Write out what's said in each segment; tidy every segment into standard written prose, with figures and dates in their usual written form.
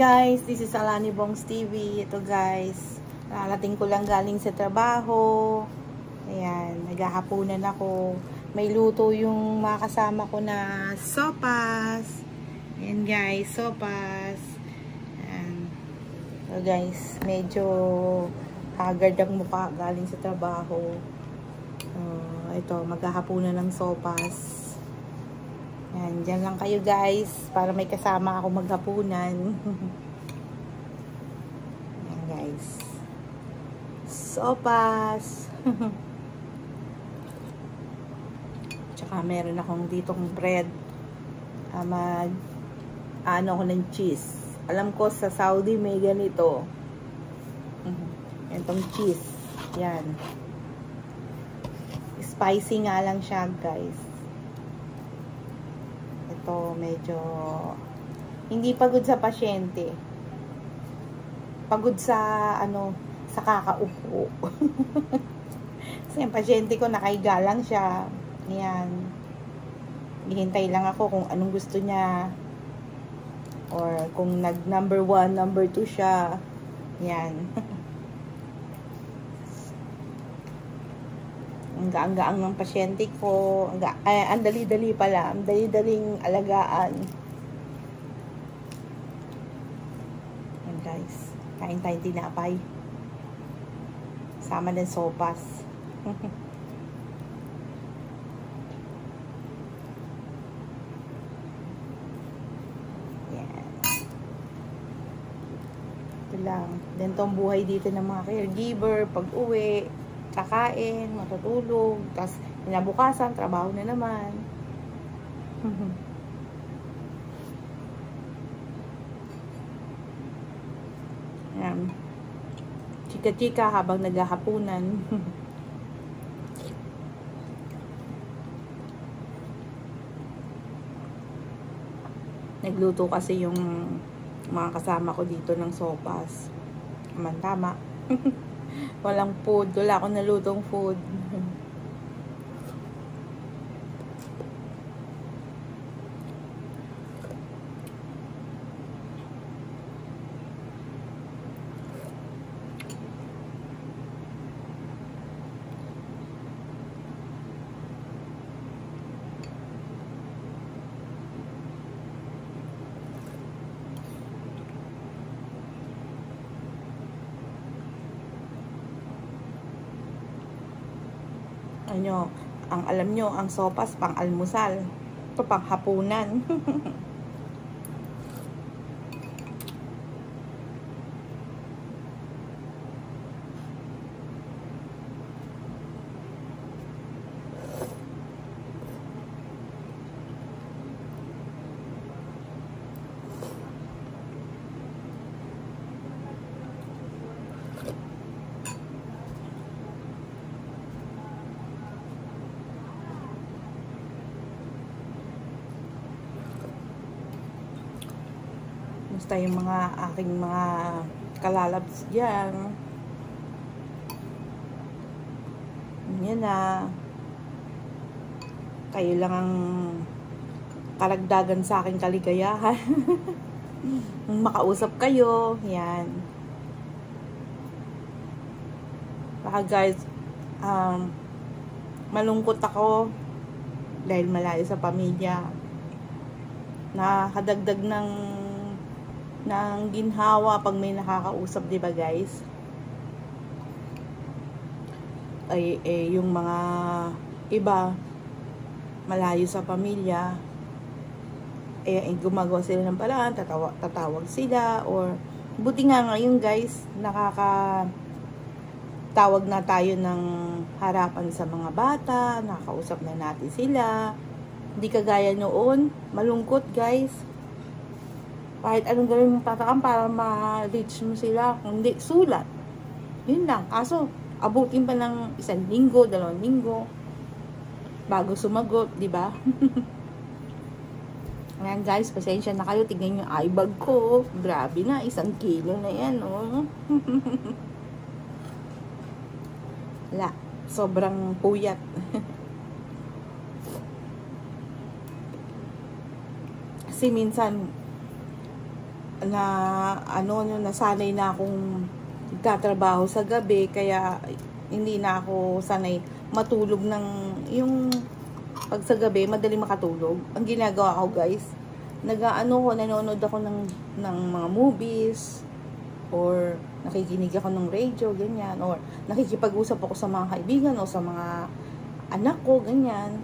guys, this is Alani Bongs TV. Ito guys, nalating ko lang galing sa trabaho. Ayan, naghahaponan ako. May luto yung mga kasama ko na sopas. Ayan guys, sopas. Ayan. So guys, medyo haggard ang mukha galing sa trabaho. Ito, maghahaponan ng sopas. Ayan, dyan lang kayo guys, para may kasama ako maghapunan. Ayan guys. Sopas. Tsaka meron akong ditong bread. Ano ako ng cheese. Alam ko sa Saudi may ganito. Itong cheese. Yan. Spicy nga lang siya guys. Ito medyo hindi pagod sa pasyente. Pagod sa sa kakaupo. Kasi yung pasyente ko nakahiga lang siya. Yan. Hihintay lang ako kung anong gusto niya. Or kung nag number 1, number 2 siya. Yan. Ang gaang-gaang ng pasyente ko. Ang dali-dali pala. Ang dali-daling alagaan. Yan guys. Kain tayong tinapay. Sama ng sopas. Yan. Ito lang. Ganito ang buhay dito ng mga caregiver. Pag-uwi, kakain, matutulog, tapos kinabukasan, trabaho na naman. Ayan. Chika-chika habang naghahapunan. Nagluto kasi yung mga kasama ko dito ng sopas. Tama. Walang food. Wala akong nalutong food. Ang alam nyo, ang sopas pang almusal. Ito pang hapunan. Basta yung mga aking mga kalalabs dyan. Yan na. Kayo lang ang karagdagan sa aking kaligayahan. Makausap kayo. Yan. Baka guys, malungkot ako dahil malayo sa pamilya. Nakadagdag ng ginhawa pag may nakakausap, di ba guys? Yung mga iba malayo sa pamilya, gumagawa sila ng paraan, tatawag sila, or buti nga ngayon guys, nakakatawag na tayo ng harapan sa mga bata, nakakausap na natin sila. Hindi kagaya noon, malungkot guys. Kahit anong gawin mong paraan para ma-reach mo sila, hindi, sulat. Yun lang. Kaso, abutin pa ng 1 linggo, 2 linggo, bago sumagot, di ba? Ayan guys, pasensya na kayo. Tignan yung eye bag ko. Grabe na, 1 kilo na yan, oh. Wala, sobrang puyat. Kasi minsan, na ano, nasanay na akong nagtatrabaho sa gabi, kaya hindi na ako sanay matulog ng yung pag sa gabi madali makatulog. Ang ginagawa ko guys, nanonood ako ng mga movies, or nakikinig ako ng radio, ganyan, or nakikipag-usap ako sa mga kaibigan o sa mga anak ko, ganyan.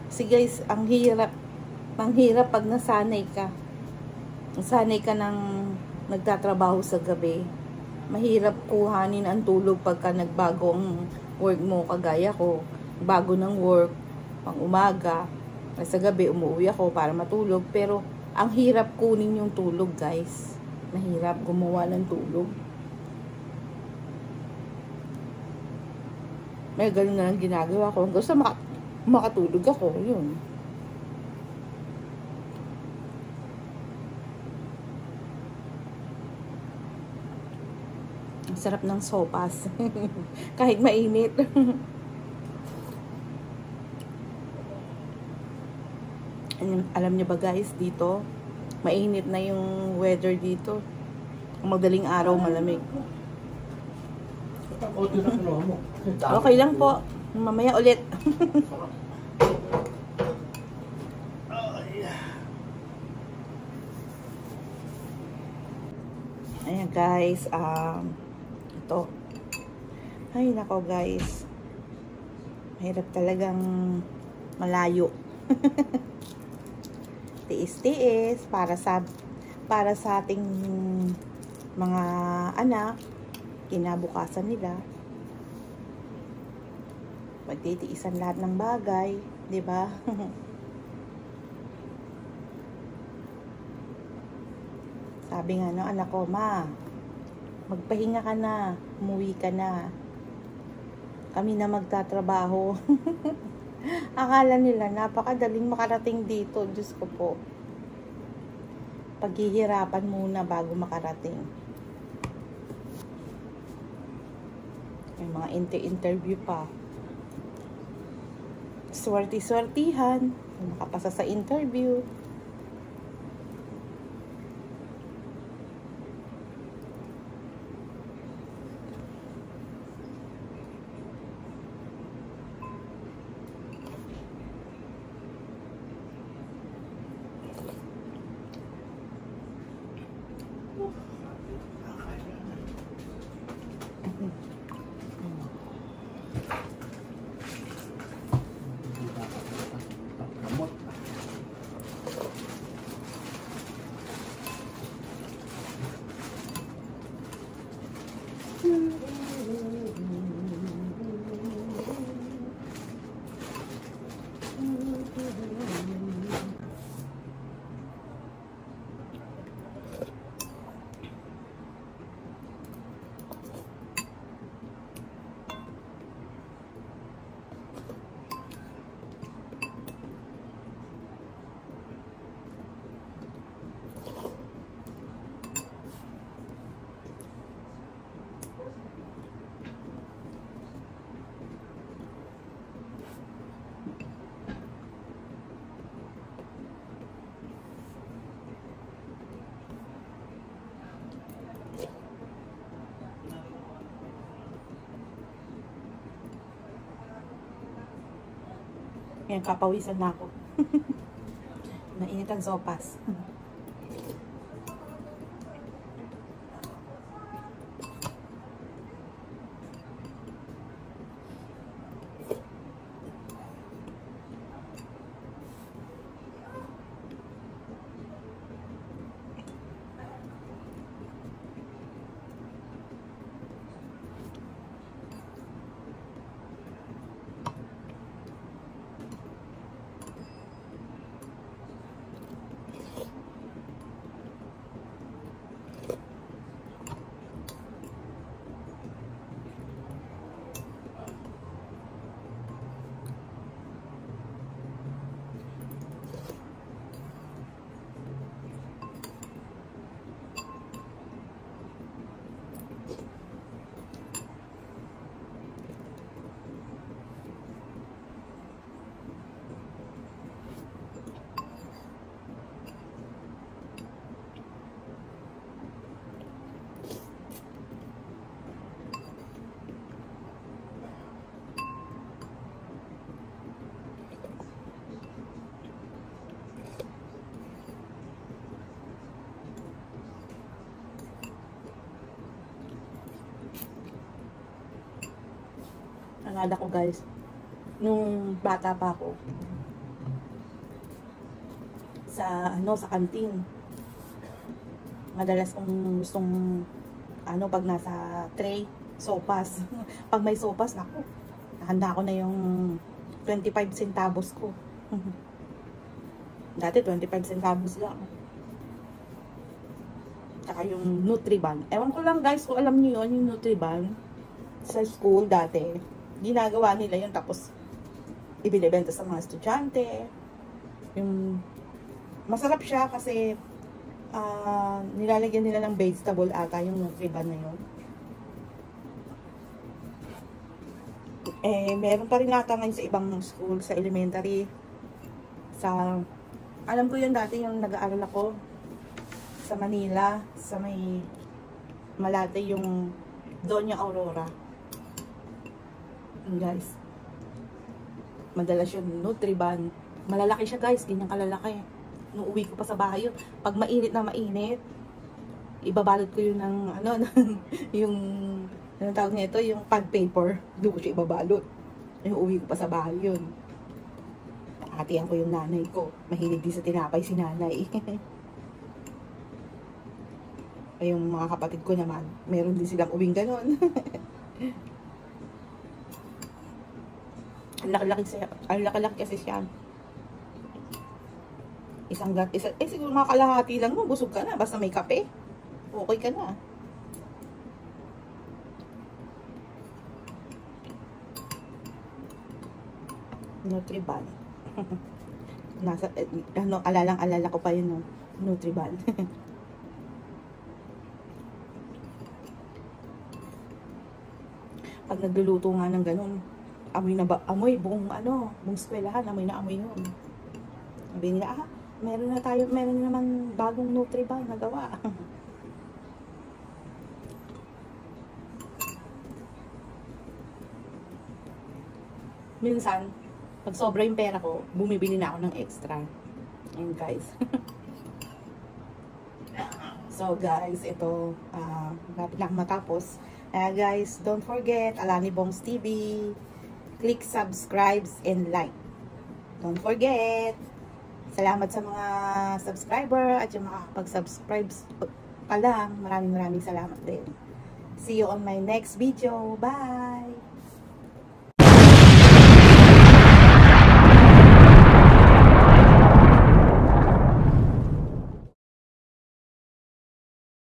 Kasi guys, ang hirap pag nasanay ka ng nagtatrabaho sa gabi. Mahirap kuhanin ang tulog pagka nagbago ang work mo, kagaya ko, bago ng work, pang umaga, sa gabi umuwi ako para matulog, pero ang hirap kunin yung tulog guys. Mahirap gumawa ng tulog. May ganun na lang ginagawa ko. Hanggang sa makatulog ako. Yun. Ang sarap ng sopas. Kahit mainit. Alam niyo ba guys, dito mainit na yung weather dito. Madaling araw, malamig. Okay lang po. Mamaya ulit. Ayan guys, ito. Ay nako guys. Mahirap talagang malayo. Tiis-tiis para sa ating mga anak, kinabukasan nila. Magtitiisan lahat ng bagay, 'di ba? Sabi nga ng anak ko, "Ma, magpahinga ka na, umuwi ka na. Kami na magtatrabaho." Akala nila napakadaling makarating dito. Diyos ko po. Paghihirapan muna bago makarating. May mga interview pa. Swerte-swertihan. Nakapasa sa interview. Yan, kapawisan na ako. Mainit ang sopas. Naalala ko guys, nung bata pa ako, sa kantin, madalas kong gustong, pag nasa tray, sopas. Pag may sopas, naku, handa ko na yung 25 centavos ko. Dati 25 centavos lang. Tsaka yung Nutriban. Ewan ko lang guys kung alam niyo yun, yung Nutriban. Sa school dati, ginagawa nila yun, tapos ibinibenta sa mga estudyante. Yung masarap siya kasi nilalagyan nila ng vegetable ata yung Nutriban na yun. Meron pa rin ata ngayon sa ibang school, sa elementary. Alam ko yun dati yung nag-aaral ako sa Manila, sa may Malate, yung Doña Aurora. Guys, madalas yung Nutriban. Malalaki siya guys, ganyan kalalaki. Nung uwi ko pa sa bahay yun, pag mainit na mainit, ibabalot ko yun ng yung anong tawag nito, yung pad paper, doon ko siya ibabalot. Yung uwi ko pa sa bahay yun. Hatihan ko yung nanay ko. Mahilig din sa tinapay si nanay. Ay, yung mga kapatid ko naman, meron din silang uwing ganon. Ang laki-laki kasi siya. Siguro mga kalahati lang mo, busog ka na. Basta may kape, okay ka na. Nutriban. Alalang-alala ko pa yun, no? Nutriban. Pag nagluluto nga ng ganun, amoy buong eskwelahan, amoy na amoy nun. Sabi nila, meron naman bagong Nutriban na gawa. Minsan, pag sobra yung pera ko, bumibili na ako ng extra. Ayun guys. So guys, ito, lapit na matapos. Guys, don't forget, Alani Bongs TV. Click subscribe and like. Don't forget. Salamat sa mga subscriber at yung makakapag-subscribe pa lang. Maraming salamat din. See you on my next video. Bye!